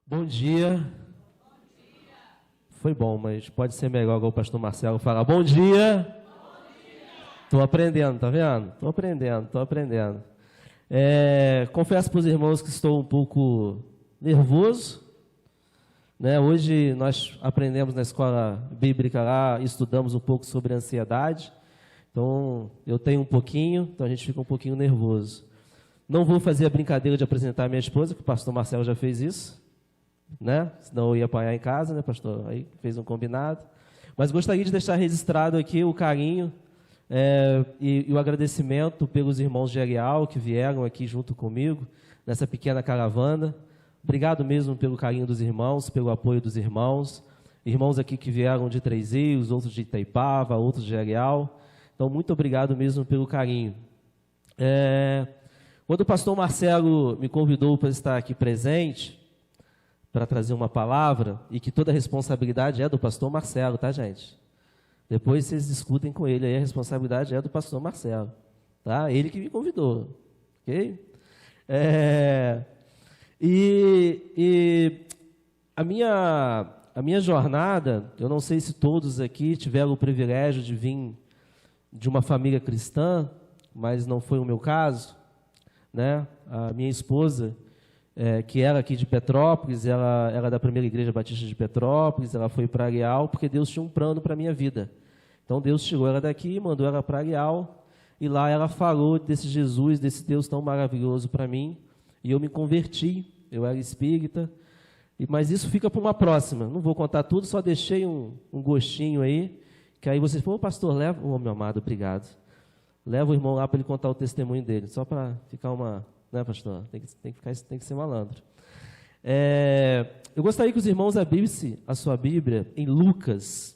Bom dia. Foi bom, mas pode ser melhor igual o pastor Marcelo falar. Bom dia. Estou aprendendo, tá vendo? Estou aprendendo. Confesso para os irmãos que estou um pouco nervoso. Hoje nós aprendemos na escola bíblica lá, estudamos um pouco sobre ansiedade. Então, eu tenho um pouquinho, então a gente fica um pouquinho nervoso. Não vou fazer a brincadeira de apresentar a minha esposa, que o pastor Marcelo já fez isso. Senão eu ia apanhar em casa, pastor? Aí fez um combinado. Mas gostaria de deixar registrado aqui o carinho e o agradecimento pelos irmãos de Areal que vieram aqui junto comigo, nessa pequena caravana. Obrigado mesmo pelo carinho dos irmãos, pelo apoio dos irmãos. Irmãos aqui que vieram de Três Rios, outros de Itaipava, outros de Areal. Então, muito obrigado mesmo pelo carinho. Quando o pastor Marcelo me convidou para estar aqui presente, para trazer uma palavra, e que toda a responsabilidade é do pastor Marcelo, tá, gente? Depois vocês discutem com ele, aí a responsabilidade é do pastor Marcelo, tá? Ele que me convidou, ok? A minha jornada, eu não sei se todos aqui tiveram o privilégio de vir de uma família cristã, mas não foi o meu caso, A minha esposa, que era aqui de Petrópolis, ela era da primeira igreja batista de Petrópolis, ela foi para Areal, porque Deus tinha um plano para a minha vida. Então Deus tirou ela daqui, mandou ela para Areal, e lá ela falou desse Jesus, desse Deus tão maravilhoso para mim, e eu me converti, eu era espírita, mas isso fica para uma próxima, não vou contar tudo, só deixei um gostinho aí, que aí você falou, pastor, leva, meu amado, obrigado, leva o irmão lá para ele contar o testemunho dele, só para ficar uma... pastor? Tem que ser malandro. Eu gostaria que os irmãos abrissem a sua Bíblia em Lucas.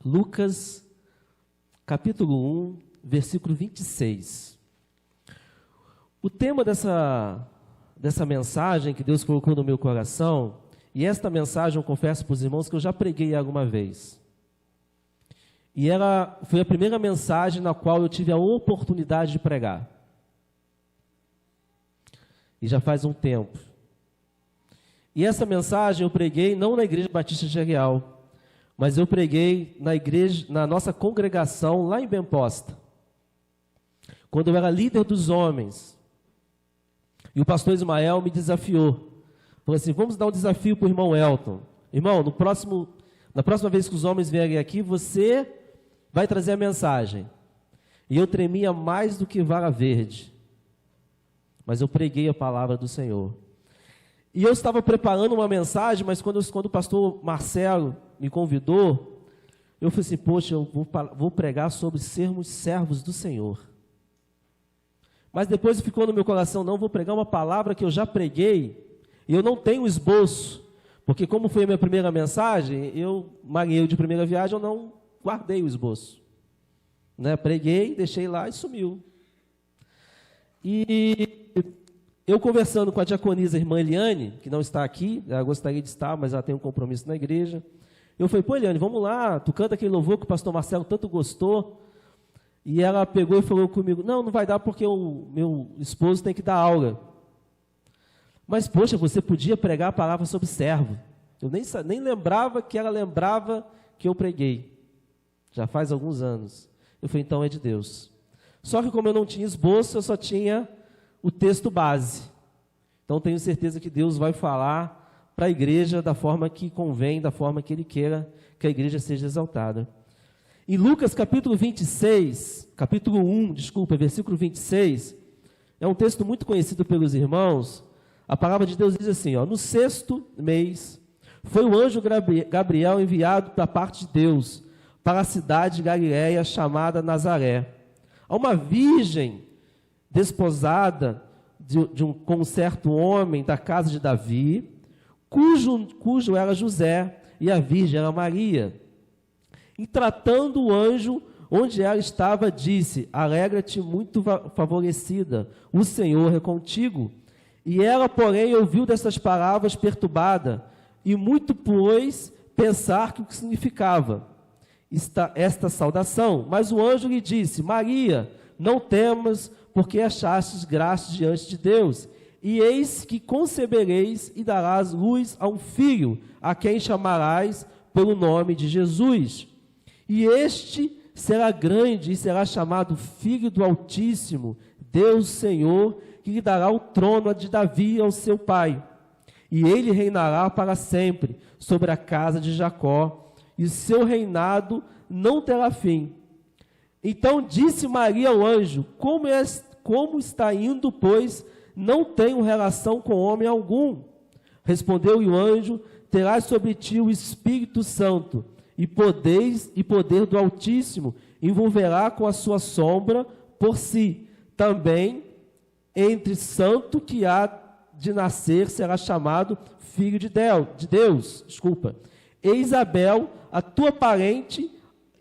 Lucas, capítulo 1, versículo 26. O tema dessa mensagem que Deus colocou no meu coração, e esta mensagem eu confesso para os irmãos que eu já preguei alguma vez. E ela foi a primeira mensagem na qual eu tive a oportunidade de pregar. E já faz um tempo. E essa mensagem eu preguei não na Igreja Batista de Areal, mas eu preguei na nossa congregação lá em Bemposta, quando eu era líder dos homens. E o pastor Ismael me desafiou. Falou assim, vamos dar um desafio para o irmão Elton. Irmão, na próxima vez que os homens vierem aqui, você vai trazer a mensagem. E eu tremia mais do que vara verde. Mas eu preguei a palavra do Senhor. E eu estava preparando uma mensagem, mas quando o pastor Marcelo me convidou, eu falei assim, poxa, eu vou pregar sobre sermos servos do Senhor. Mas depois ficou no meu coração, não, vou pregar uma palavra que eu já preguei, e eu não tenho esboço, porque como foi a minha primeira mensagem, marinheiro de primeira viagem, eu não guardei o esboço. Preguei, deixei lá e sumiu. E eu conversando com a diaconisa, a irmã Eliane, que não está aqui, ela gostaria de estar, mas ela tem um compromisso na igreja. Eu falei, pô Eliane, vamos lá, tu canta aquele louvor que o pastor Marcelo tanto gostou. E ela pegou e falou comigo, não vai dar porque o meu esposo tem que dar aula. Mas, poxa, você podia pregar a palavra sobre servo. Eu nem lembrava que ela lembrava que eu preguei. Já faz alguns anos. Eu falei, então é de Deus. Só que como eu não tinha esboço, eu só tinha o texto base. Então tenho certeza que Deus vai falar para a igreja da forma que convém, da forma que Ele queira que a igreja seja exaltada. Em Lucas capítulo 1, versículo 26, é um texto muito conhecido pelos irmãos. A palavra de Deus diz assim, no 6º mês, foi o anjo Gabriel enviado da parte de Deus para a cidade de Galiléia chamada Nazaré, a uma virgem desposada com um certo homem da casa de Davi, cujo era José, e a virgem era Maria. E tratando o anjo, onde ela estava, disse, alegra-te muito favorecida, o Senhor é contigo. E ela, porém, ouviu dessas palavras perturbada, e muito pôs pensar que o que significava esta saudação. Mas o anjo lhe disse, Maria, não temas, porque achastes graça diante de Deus. e eis que concebereis e darás luz a um filho, a quem chamarás pelo nome de Jesus. E este será grande e será chamado Filho do Altíssimo, Deus Senhor, que lhe dará o trono de Davi ao seu pai. E ele reinará para sempre sobre a casa de Jacó, e seu reinado não terá fim. Então disse Maria ao anjo: como está indo, pois não tenho relação com homem algum? Respondeu-lhe o anjo: terás sobre ti o Espírito Santo, e poder do Altíssimo envolverá com a sua sombra por si. Também entre santo que há de nascer será chamado filho de Deus. E Isabel, a tua parente,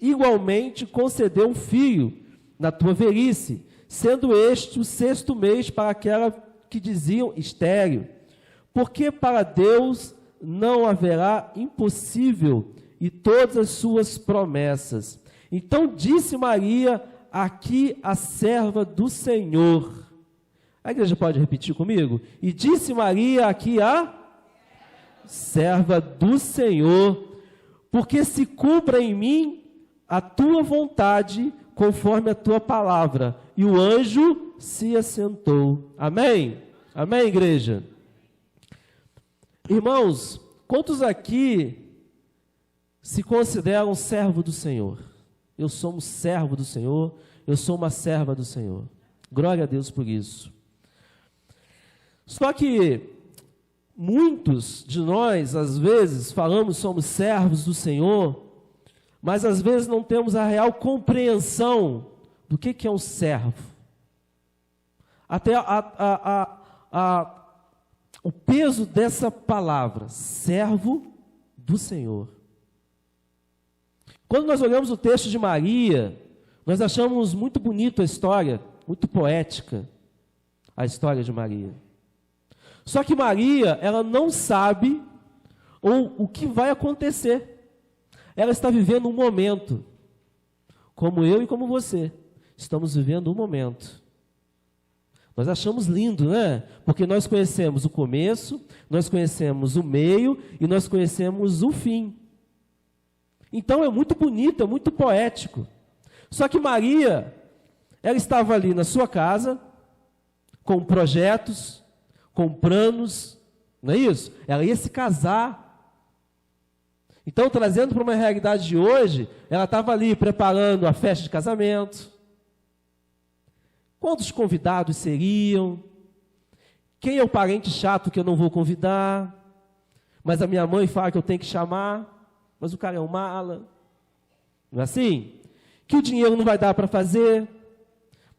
igualmente concedeu um filho na tua velhice, sendo este o 6º mês para aquela que diziam estéril. Porque para Deus não haverá impossível, e todas as suas promessas. Então disse Maria: aqui a serva do Senhor. A igreja pode repetir comigo? E disse Maria: aqui a serva do Senhor, porque se cumpra em mim a tua vontade, conforme a tua palavra. E o anjo se assentou. Amém? Amém, igreja? Irmãos, quantos aqui se consideram servo do Senhor? Eu sou um servo do Senhor, eu sou uma serva do Senhor. Glória a Deus por isso. Só que muitos de nós, às vezes, falamos somos servos do Senhor, mas às vezes não temos a real compreensão do que é um servo. Até o peso dessa palavra, servo do Senhor. Quando nós olhamos o texto de Maria, nós achamos muito bonito a história, muito poética a história de Maria. Só que Maria, ela não sabe o que vai acontecer. Ela está vivendo um momento, como eu e como você, estamos vivendo um momento. Nós achamos lindo, né? Porque nós conhecemos o começo, nós conhecemos o meio e nós conhecemos o fim. Então é muito bonito, é muito poético. Só que Maria, ela estava ali na sua casa, com projetos, com planos, não é isso? Ela ia se casar. Então, trazendo para uma realidade de hoje, ela estava ali preparando a festa de casamento. Quantos convidados seriam? Quem é o parente chato que eu não vou convidar? Mas a minha mãe fala que eu tenho que chamar, mas o cara é um mala. Não é assim? Que o dinheiro não vai dar para fazer,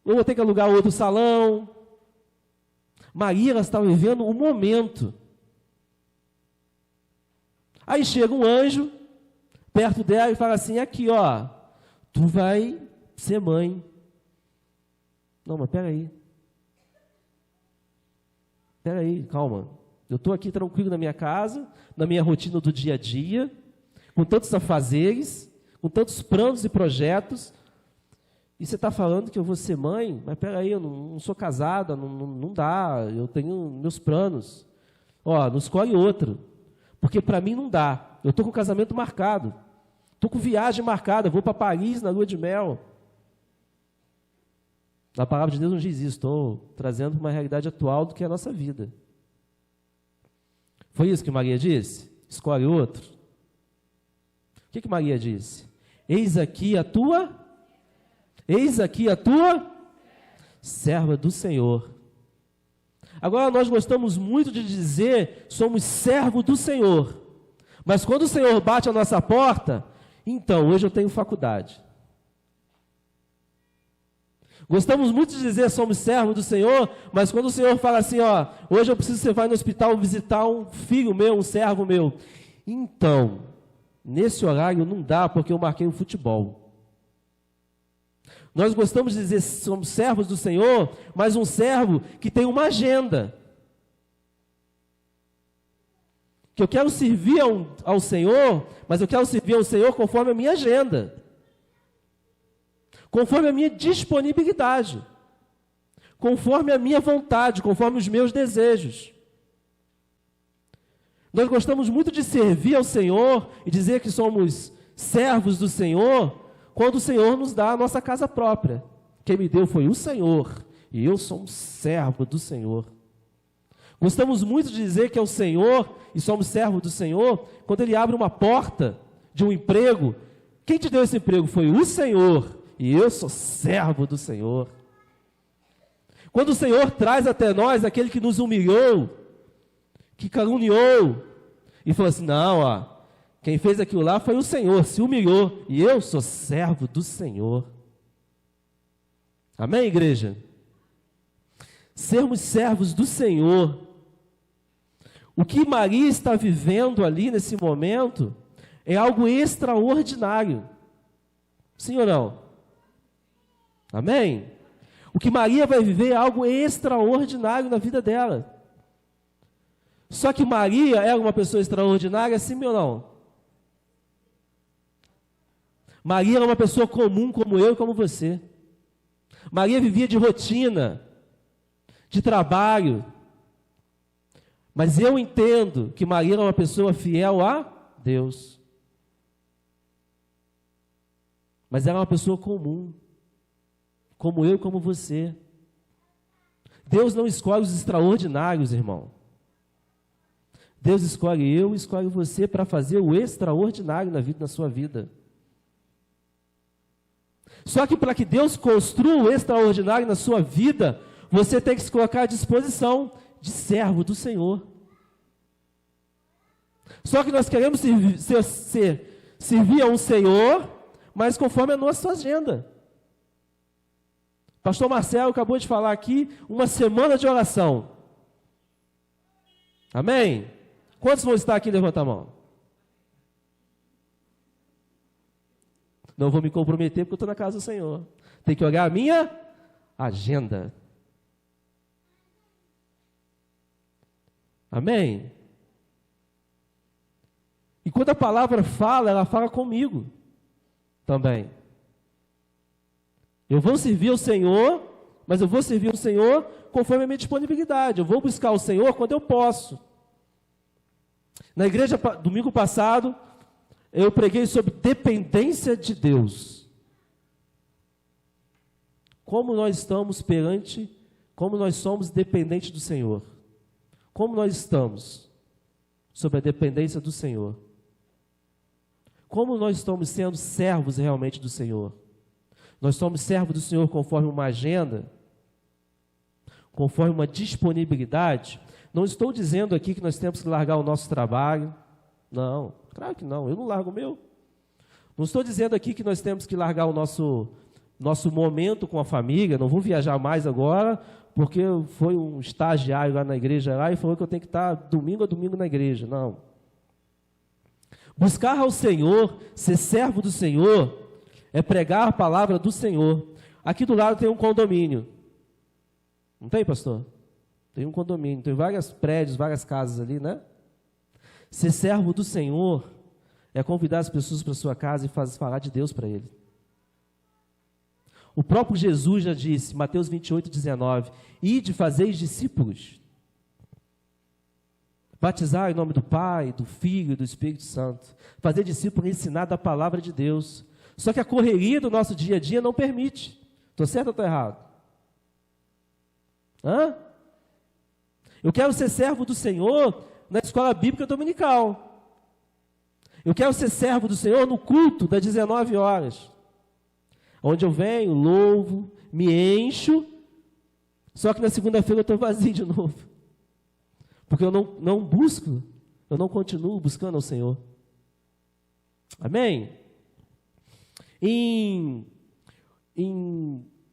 eu vou ter que alugar outro salão. Maria, ela estava vivendo um momento. Aí chega um anjo perto dela e fala assim: aqui ó, tu vai ser mãe. Não, mas peraí, calma. Eu estou aqui tranquilo na minha casa, na minha rotina do dia a dia, com tantos afazeres, com tantos planos e projetos, e você está falando que eu vou ser mãe? Mas peraí, eu não sou casada, não dá, eu tenho meus planos. Ó, não escolhe outro, porque para mim não dá. Eu estou com casamento marcado, estou com viagem marcada, vou para Paris na lua de mel. A palavra de Deus não diz isso, estou trazendo uma realidade atual do que é a nossa vida. Foi isso que Maria disse? Escolhe outro. O que Maria disse? Eis aqui a tua serva do Senhor. Agora nós gostamos muito de dizer, somos servo do Senhor. Mas quando o Senhor bate a nossa porta, então, hoje eu tenho faculdade. Gostamos muito de dizer somos servos do Senhor, mas quando o Senhor fala assim, ó, hoje eu preciso que você vá no hospital visitar um filho meu, um servo meu. Então, nesse horário não dá porque eu marquei um futebol. Nós gostamos de dizer somos servos do Senhor, mas um servo que tem uma agenda. Que eu quero servir ao Senhor, mas eu quero servir ao Senhor conforme a minha agenda. Conforme a minha disponibilidade. conforme a minha vontade, conforme os meus desejos. Nós gostamos muito de servir ao Senhor e dizer que somos servos do Senhor, quando o Senhor nos dá a nossa casa própria. Quem me deu foi o Senhor, e eu sou um servo do Senhor. Gostamos muito de dizer que é o Senhor, e somos servos do Senhor, quando Ele abre uma porta de um emprego. Quem te deu esse emprego foi o Senhor, e eu sou servo do Senhor. Quando o Senhor traz até nós aquele que nos humilhou, que caluniou, e falou assim, não, ó, quem fez aquilo lá foi o Senhor, se humilhou, e eu sou servo do Senhor. Amém, igreja? Sermos servos do Senhor. O que Maria está vivendo ali nesse momento é algo extraordinário. Sim ou não? Amém? O que Maria vai viver é algo extraordinário na vida dela. Só que Maria é uma pessoa extraordinária, sim ou não? Maria era uma pessoa comum como eu e como você. Maria vivia de rotina, de trabalho. Mas eu entendo que Maria era uma pessoa fiel a Deus. Mas era uma pessoa comum, como eu e como você. Deus não escolhe os extraordinários, irmão. Deus escolhe eu e escolhe você para fazer o extraordinário na sua vida. Só que para que Deus construa o extraordinário na sua vida, você tem que se colocar à disposição de servo do Senhor. Só que nós queremos servir a um Senhor, mas conforme a nossa agenda. Pastor Marcelo acabou de falar aqui, uma semana de oração. Amém? Quantos vão estar aqui? Levanta a mão. Não vou me comprometer porque eu estou na casa do Senhor. Tem que olhar a minha agenda. Amém? E quando a palavra fala, ela fala comigo também. Eu vou servir ao Senhor, mas eu vou servir ao Senhor conforme a minha disponibilidade. Eu vou buscar o Senhor quando eu posso. Na igreja, domingo passado, eu preguei sobre dependência de Deus. Como nós estamos como nós somos dependentes do Senhor. Como nós estamos sobre a dependência do Senhor. Como nós estamos sendo servos realmente do Senhor. Nós somos servos do Senhor conforme uma agenda, conforme uma disponibilidade. Não estou dizendo aqui que nós temos que largar o nosso trabalho. Não, claro que não, eu não largo o meu. Não estou dizendo aqui que nós temos que largar o nosso momento com a família, não vou viajar mais agora, porque foi um estagiário lá na igreja lá e falou que eu tenho que estar domingo a domingo na igreja. Não. Buscar ao Senhor, ser servo do Senhor, é pregar a palavra do Senhor. Aqui do lado tem um condomínio. Não tem, pastor? Tem um condomínio, tem vários prédios, várias casas ali, né? Ser servo do Senhor é convidar as pessoas para a sua casa e falar de Deus para ele. O próprio Jesus já disse, Mateus 28:19, ide fazeis discípulos, batizar em nome do Pai, do Filho e do Espírito Santo, fazer discípulo e ensinar da palavra de Deus. Só que a correria do nosso dia a dia não permite. Estou certo ou estou errado? Hã? Eu quero ser servo do Senhor na escola bíblica dominical. Eu quero ser servo do Senhor no culto das 19 horas. Onde eu venho, louvo, me encho, só que na segunda-feira eu estou vazio de novo. Porque eu não busco, eu não continuo buscando ao Senhor. Amém?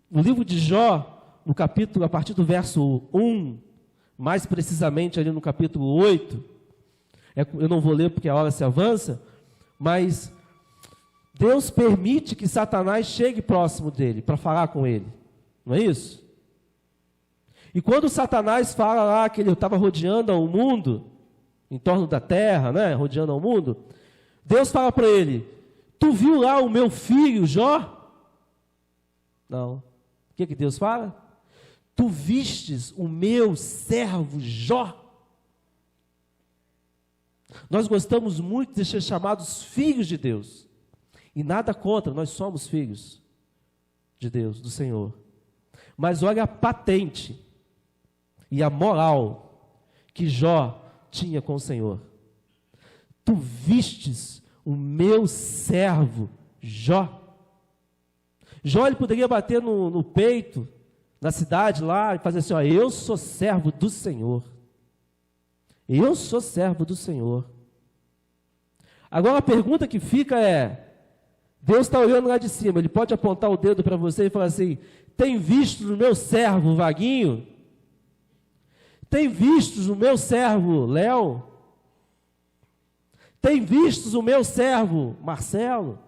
No livro de Jó, no capítulo, a partir do verso 1, mais precisamente ali no capítulo 8, eu não vou ler porque a hora se avança, mas Deus permite que Satanás chegue próximo dele, para falar com ele, não é isso? E quando Satanás fala lá que ele estava rodeando ao mundo, em torno da terra, né, rodeando ao mundo, Deus fala para ele, tu viu lá o meu filho Jó? Não. O que Deus fala? Tu vistes o meu servo Jó. Nós gostamos muito de ser chamados filhos de Deus. E nada contra, nós somos filhos de Deus, do Senhor. Mas olha a patente e a moral que Jó tinha com o Senhor. Tu vistes o meu servo Jó. Jó, ele poderia bater no peito, na cidade lá, e fazer assim, ó, eu sou servo do Senhor. Eu sou servo do Senhor. Agora a pergunta que fica é, Deus está olhando lá de cima, Ele pode apontar o dedo para você e falar assim, tem visto o meu servo Vaguinho? Tem visto o meu servo Léo? Tem visto o meu servo Marcelo?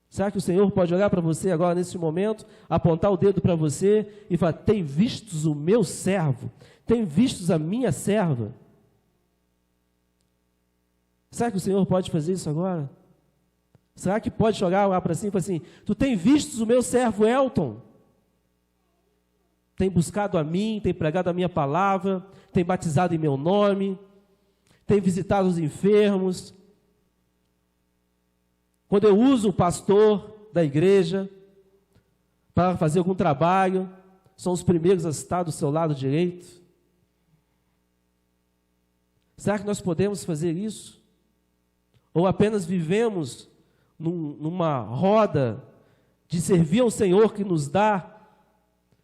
Será que o Senhor pode olhar para você agora, nesse momento, apontar o dedo para você e falar, tem vistos o meu servo? Tem vistos a minha serva? Será que o Senhor pode fazer isso agora? Será que pode olhar lá para cima e falar assim, tu tem vistos o meu servo Elton? Tem buscado a mim, tem pregado a minha palavra, tem batizado em meu nome, tem visitado os enfermos. Quando eu uso o pastor da igreja para fazer algum trabalho, são os primeiros a estar do seu lado direito. Será que nós podemos fazer isso? Ou apenas vivemos numa roda de servir ao Senhor que nos dá,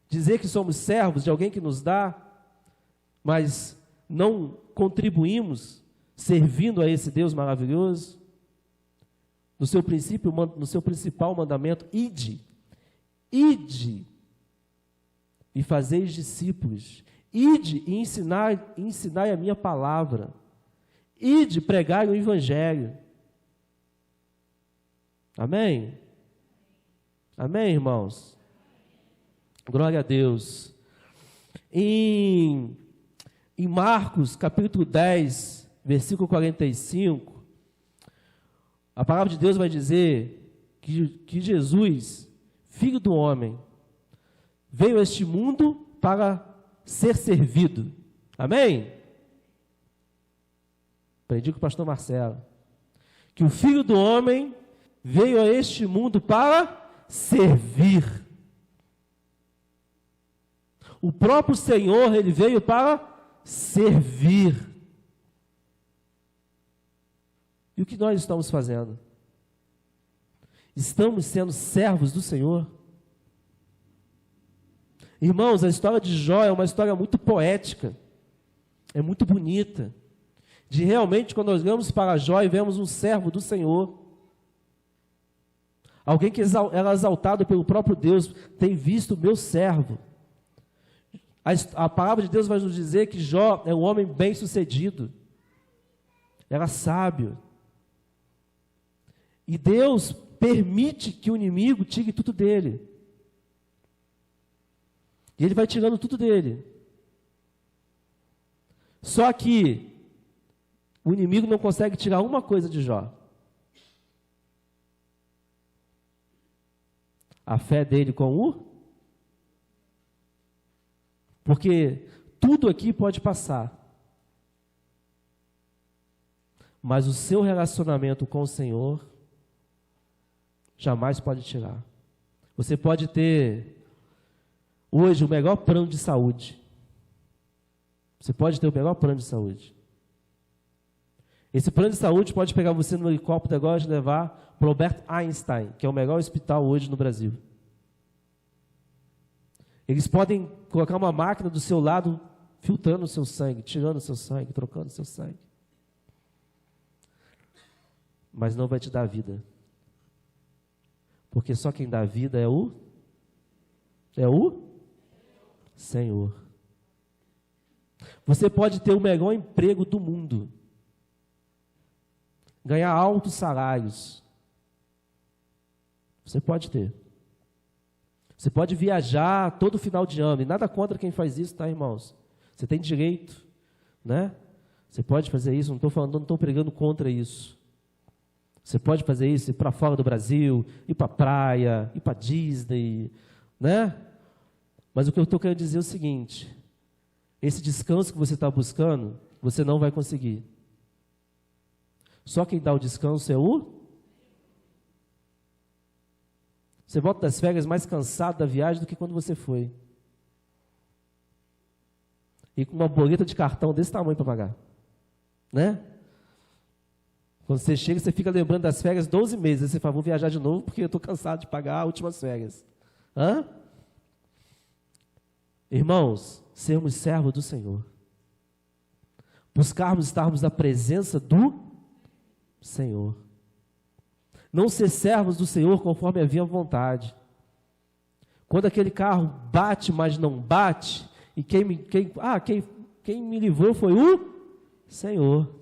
dizer que somos servos de alguém que nos dá, mas não contribuímos servindo a esse Deus maravilhoso? No seu princípio, no seu principal mandamento, ide e fazeis discípulos, ide e ensinai a minha palavra, ide pregai o evangelho. Amém? Amém, irmãos? Glória a Deus. Em Marcos, capítulo 10, versículo 45, a palavra de Deus vai dizer que Jesus, Filho do homem, veio a este mundo para ser servido. Amém? Aprendi com o pastor Marcelo. Que o Filho do homem veio a este mundo para servir. O próprio Senhor, Ele veio para servir. E o que nós estamos fazendo? Estamos sendo servos do Senhor? Irmãos, a história de Jó é uma história muito poética, é muito bonita, de realmente quando nós olhamos para Jó e vemos um servo do Senhor, alguém que era exaltado pelo próprio Deus, tem visto o meu servo. A palavra de Deus vai nos dizer que Jó é um homem bem sucedido, era sábio, e Deus permite que o inimigo tire tudo dele. E ele vai tirando tudo dele. Só que o inimigo não consegue tirar uma coisa de Jó. A fé dele com o... Porque tudo aqui pode passar. Mas o seu relacionamento com o Senhor jamais pode tirar. Você pode ter hoje o melhor plano de saúde. Você pode ter o melhor plano de saúde. Esse plano de saúde pode pegar você no helicóptero agora e levar para o Albert Einstein, que é o melhor hospital hoje no Brasil. Eles podem colocar uma máquina do seu lado, filtrando o seu sangue, tirando o seu sangue, trocando o seu sangue. Mas não vai te dar vida. Porque só quem dá vida é o Senhor. Você pode ter o melhor emprego do mundo, ganhar altos salários. Você pode ter. Você pode viajar todo final de ano, e nada contra quem faz isso, tá, irmãos? Você tem direito, né? Você pode fazer isso, não estou pregando contra isso. Você pode fazer isso, ir para fora do Brasil, ir para a praia, ir para Disney, né? Mas o que eu estou querendo dizer é o seguinte: esse descanso que você está buscando, você não vai conseguir. Só quem dá o descanso é o... Você volta das férias mais cansado da viagem do que quando você foi. E com uma boleta de cartão desse tamanho para pagar. Né? Quando você chega, você fica lembrando das férias 12 meses. Aí você fala, vou viajar de novo porque eu estou cansado de pagar as últimas férias. Hã? Irmãos, sermos servos do Senhor. Buscarmos estarmos na presença do Senhor. Não ser servos do Senhor conforme havia vontade. Quando aquele carro bate, mas não bate, e quem me livrou foi o Senhor.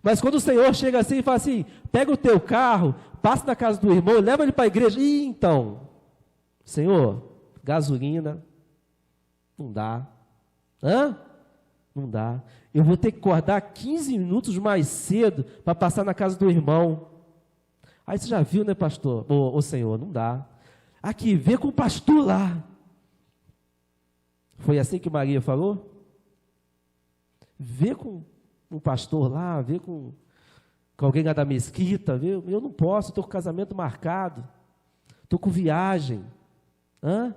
Mas quando o Senhor chega assim e fala assim, pega o teu carro, passa na casa do irmão, leva ele para a igreja, e então, Senhor, gasolina, não dá. Hã? Não dá. Eu vou ter que acordar 15 minutos mais cedo para passar na casa do irmão. Aí você já viu, né, pastor? Ô Senhor, não dá. Aqui, vê com o pastor lá. Foi assim que Maria falou? Vê com o pastor lá, vê com alguém lá da mesquita. Vê. Eu não posso, estou com casamento marcado. Estou com viagem. Hã?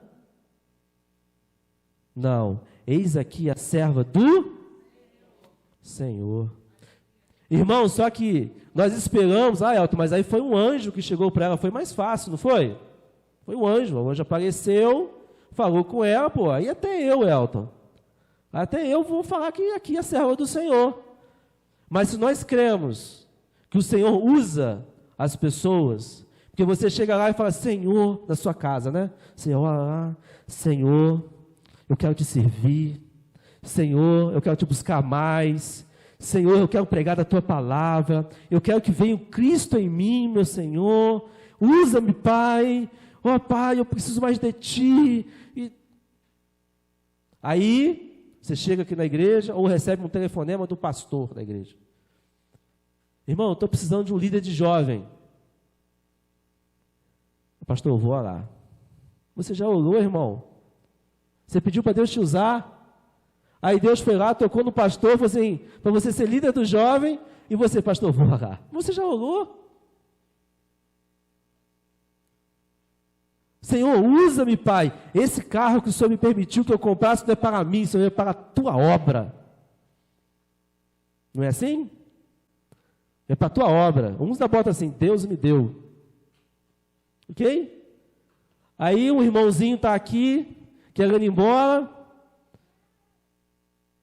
Não. Eis aqui a serva do Senhor. Irmão, só que nós esperamos, Elton, mas aí foi um anjo que chegou para ela, foi mais fácil, não foi? Foi um anjo, o anjo apareceu, falou com ela, pô, aí até eu, Elton, até eu vou falar que aqui é a serva do Senhor. Mas se nós cremos que o Senhor usa as pessoas, porque você chega lá e fala, Senhor, na sua casa, né? Senhor, lá, Senhor, eu quero te servir, Senhor, eu quero te buscar mais, Senhor, eu quero pregar a tua palavra, eu quero que venha o Cristo em mim, meu Senhor, usa-me, Pai, Pai, eu preciso mais de ti. Aí, você chega aqui na igreja, ou recebe um telefonema do pastor da igreja. Irmão, eu estou precisando de um líder de jovem. Pastor, eu vou orar. Você já orou, irmão? Você pediu para Deus te usar? Aí Deus foi lá, tocou no pastor, falou assim, para você ser líder do jovem, e você, pastor, vou orar. Você já orou? Senhor, usa-me, Pai. Esse carro que o Senhor me permitiu que eu comprasse não é para mim, Senhor, é para a tua obra. Não é assim? É para a tua obra. Uns da bota assim, Deus me deu. Ok? Aí um irmãozinho está aqui, querendo ir embora.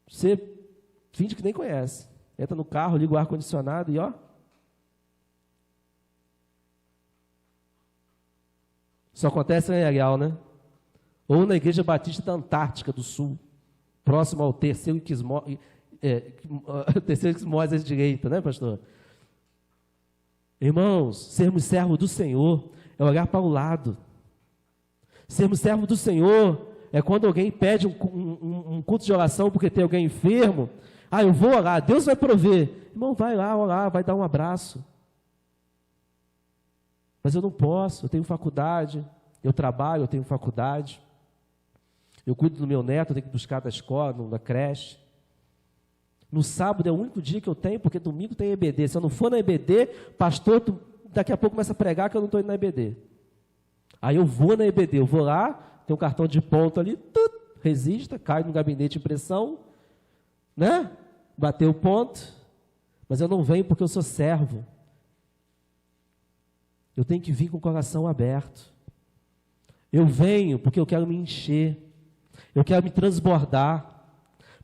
Você finge que nem conhece. Entra no carro, liga o ar-condicionado e ó. Isso acontece em Areal, né? Ou na Igreja Batista da Antártica do Sul, próximo ao terceiro Quismós à direita, né, pastor? Irmãos, sermos servos do Senhor é olhar para o lado. Sermos servos do Senhor é quando alguém pede um culto de oração porque tem alguém enfermo. Eu vou orar, Deus vai prover. Irmão, vai lá orar, vai dar um abraço. Mas eu não posso, eu tenho faculdade, eu trabalho, eu tenho faculdade. Eu cuido do meu neto, eu tenho que buscar da escola, da creche. No sábado é o único dia que eu tenho, porque domingo tem EBD. Se eu não for na EBD, pastor, daqui a pouco começa a pregar que eu não estou indo na EBD. Aí eu vou na EBD, eu vou lá, tem um cartão de ponto ali, resista, cai no gabinete de impressão, né? Bateu o ponto, mas eu não venho porque eu sou servo. Eu tenho que vir com o coração aberto. Eu venho porque eu quero me encher, eu quero me transbordar,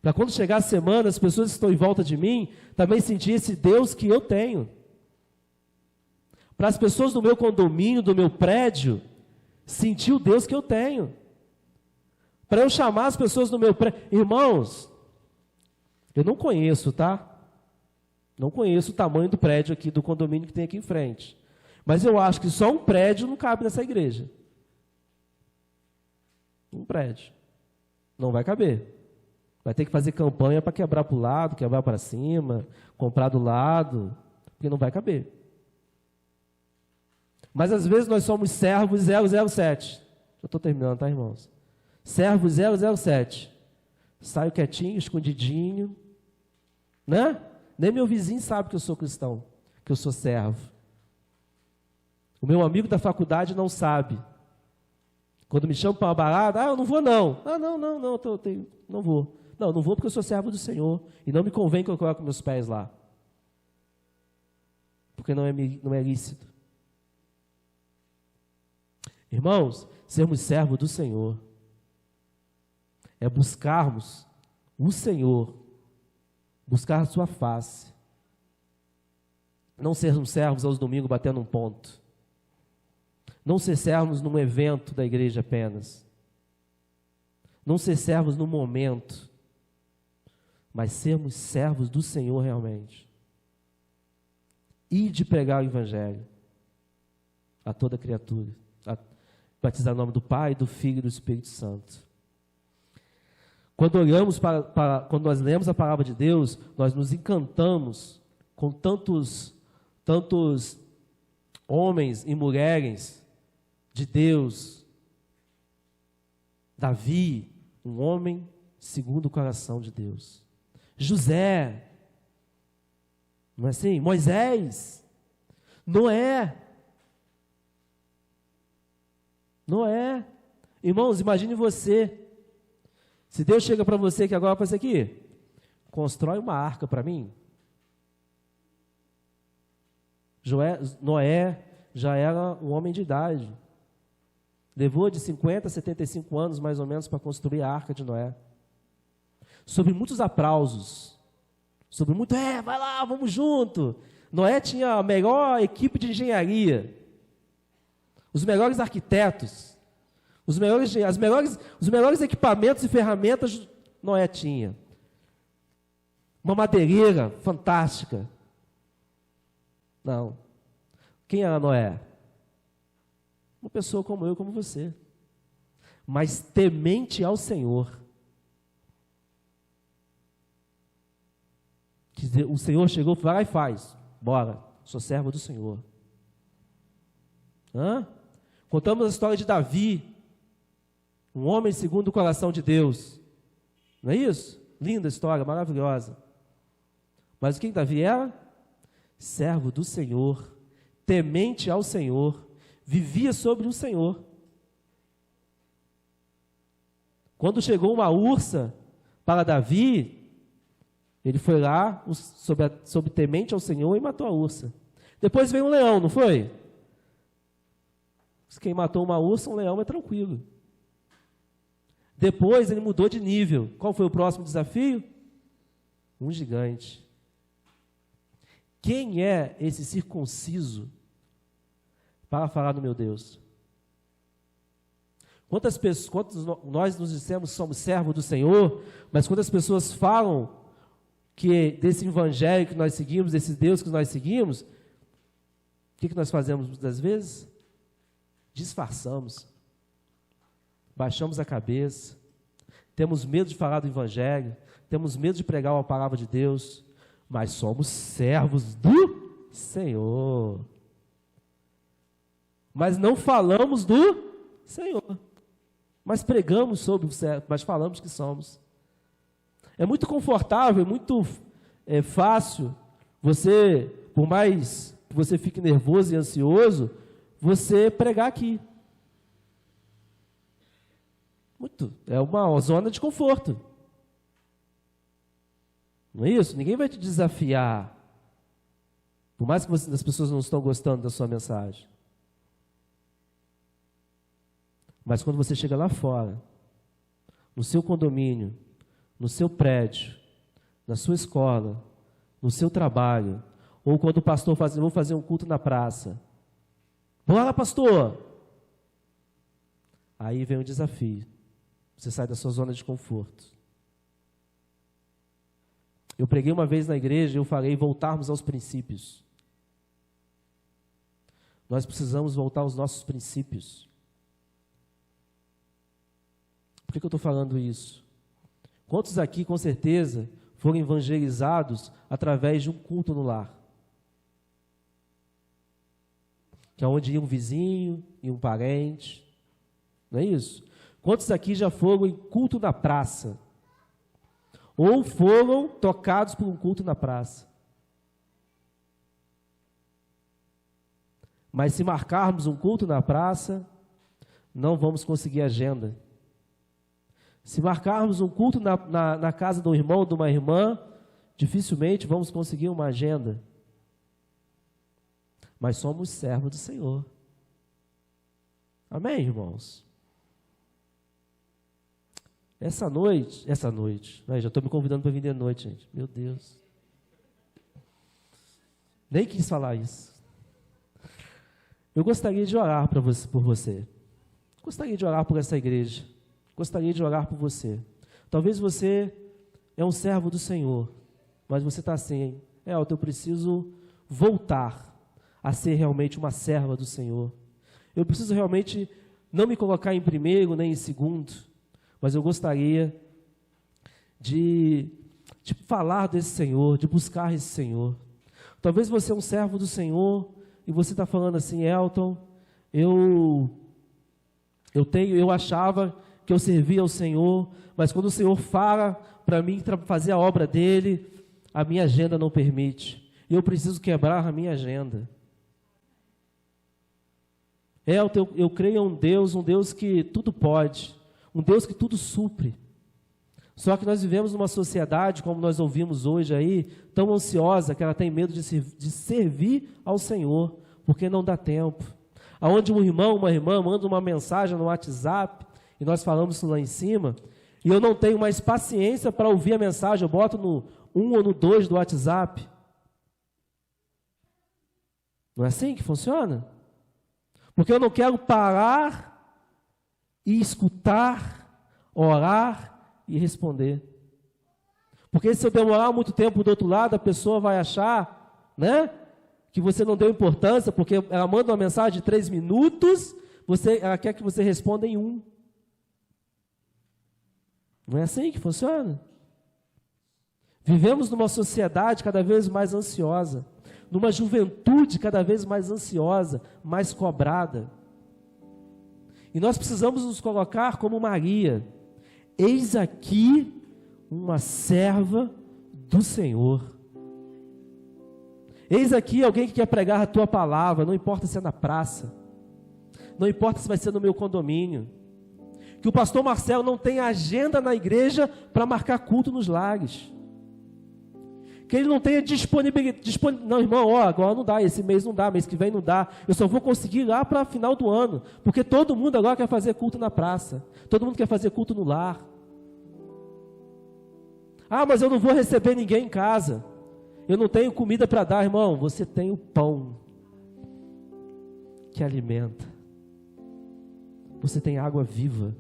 para quando chegar a semana, as pessoas que estão em volta de mim, também sentir esse Deus que eu tenho. Para as pessoas do meu condomínio, do meu prédio, sentir o Deus que eu tenho. Para eu chamar as pessoas do meu prédio. Irmãos, eu não conheço, tá? Não conheço o tamanho do prédio aqui, do condomínio que tem aqui em frente. Mas eu acho que só um prédio não cabe nessa igreja. Um prédio. Não vai caber. Vai ter que fazer campanha para quebrar para o lado, quebrar para cima, comprar do lado, porque não vai caber. Mas às vezes nós somos servos 007. Já estou terminando, tá, irmãos? Servo 007. Saio quietinho, escondidinho, né? Nem meu vizinho sabe que eu sou cristão, que eu sou servo. O meu amigo da faculdade não sabe. Quando me chamam para uma balada, eu não vou não. Não vou. Não vou porque eu sou servo do Senhor. E não me convém que eu coloque meus pés lá. Porque não é lícito. Irmãos, sermos servos do Senhor é buscarmos o Senhor, buscar a sua face. Não sermos servos aos domingos batendo um ponto. Não ser servos num evento da igreja apenas. Não ser servos no momento. Mas sermos servos do Senhor realmente. E de pregar o Evangelho a toda criatura. Batizar o nome do Pai, do Filho e do Espírito Santo. Quando quando nós lemos a palavra de Deus, nós nos encantamos com tantos homens e mulheres de Deus. Davi, um homem segundo o coração de Deus. José, não é assim? Moisés, Noé. Irmãos, imagine você. Se Deus chega para você que agora faz aqui, constrói uma arca para mim. Noé já era um homem de idade. Levou de 50 a 75 anos, mais ou menos, para construir a arca de Noé. Sob muitos aplausos. Vai lá, vamos junto. Noé tinha a melhor equipe de engenharia. Os melhores arquitetos. Os melhores equipamentos e ferramentas Noé tinha. Uma madeireira fantástica. Não. Quem era Noé? Uma pessoa como eu, como você. Mas temente ao Senhor. O Senhor chegou, vai lá e faz. Bora, sou servo do Senhor. Contamos a história de Davi. Um homem segundo o coração de Deus. Não é isso? Linda história, maravilhosa. Mas o que Davi era? Servo do Senhor, temente ao Senhor, vivia sobre o Senhor. Quando chegou uma ursa para Davi, ele foi lá, sob temente ao Senhor, e matou a ursa. Depois veio um leão, não foi? Quem matou uma ursa, um leão é tranquilo. Depois ele mudou de nível. Qual foi o próximo desafio? Um gigante. Quem é esse circunciso para falar do meu Deus? Quantos nós nos dissemos somos servos do Senhor, mas quantas pessoas falam que desse evangelho que nós seguimos, desse Deus que nós seguimos, o que nós fazemos muitas vezes? Disfarçamos. Baixamos a cabeça, temos medo de falar do Evangelho, temos medo de pregar a palavra de Deus, mas somos servos do Senhor. Mas não falamos do Senhor, mas pregamos sobre o servo, mas falamos que somos. É muito confortável, muito fácil, você, por mais que você fique nervoso e ansioso, você pregar aqui. É uma zona de conforto. Não é isso? Ninguém vai te desafiar. Por mais que as pessoas não estão gostando da sua mensagem. Mas quando você chega lá fora, no seu condomínio, no seu prédio, na sua escola, no seu trabalho, ou quando o pastor vou fazer um culto na praça. Bora, pastor! Aí vem o desafio. Você sai da sua zona de conforto. Eu preguei uma vez na igreja e eu falei voltarmos aos princípios. Nós precisamos voltar aos nossos princípios. Por que eu estou falando isso? Quantos aqui, com certeza, foram evangelizados através de um culto no lar? Que é onde ia um vizinho e um parente. Não é isso? Quantos aqui já foram em culto na praça? Ou foram tocados por um culto na praça? Mas se marcarmos um culto na praça, não vamos conseguir agenda. Se marcarmos um culto na casa de um irmão ou de uma irmã, dificilmente vamos conseguir uma agenda. Mas somos servos do Senhor. Amém, irmãos? Essa noite, já estou me convidando para vir de noite, gente. Meu Deus. Nem quis falar isso. Eu gostaria de orar por você. Gostaria de orar por essa igreja. Gostaria de orar por você. Talvez você é um servo do Senhor, mas você está assim, eu preciso voltar a ser realmente uma serva do Senhor. Eu preciso realmente não me colocar em primeiro nem em segundo, mas eu gostaria de falar desse Senhor, de buscar esse Senhor. Talvez você é um servo do Senhor e você está falando assim, Elton, eu achava que eu servia ao Senhor, mas quando o Senhor fala para mim fazer a obra dele, a minha agenda não permite. E eu preciso quebrar a minha agenda. Eu creio em um Deus que tudo pode, um Deus que tudo supre. Só que nós vivemos numa sociedade, como nós ouvimos hoje aí, tão ansiosa que ela tem medo de servir ao Senhor, porque não dá tempo. Aonde um irmão, uma irmã manda uma mensagem no WhatsApp, e nós falamos isso lá em cima, e eu não tenho mais paciência para ouvir a mensagem, eu boto no 1 ou no 2 do WhatsApp. Não é assim que funciona? Porque eu não quero parar e escutar, orar e responder. Porque se eu demorar muito tempo do outro lado, a pessoa vai achar, né, que você não deu importância, porque ela manda uma mensagem de 3 minutos, ela quer que você responda em 1. Não é assim que funciona? Vivemos numa sociedade cada vez mais ansiosa, numa juventude cada vez mais ansiosa, mais cobrada. E nós precisamos nos colocar como Maria. Eis aqui uma serva do Senhor. Eis aqui alguém que quer pregar a tua palavra, não importa se é na praça, não importa se vai ser no meu condomínio. Que o pastor Marcelo não tenha agenda na igreja para marcar culto nos lares. Que ele não tenha disponibilidade. Não, irmão, agora não dá, esse mês não dá, mês que vem não dá. Eu só vou conseguir lá para final do ano. Porque todo mundo agora quer fazer culto na praça. Todo mundo quer fazer culto no lar. Mas eu não vou receber ninguém em casa. Eu não tenho comida para dar, irmão. Você tem o pão que alimenta. Você tem água viva.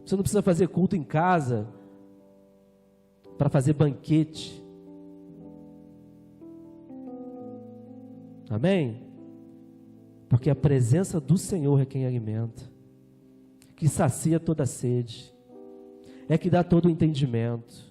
Você não precisa fazer culto em casa para fazer banquete. Amém? Porque a presença do Senhor é quem alimenta, que sacia toda a sede, é que dá todo o entendimento.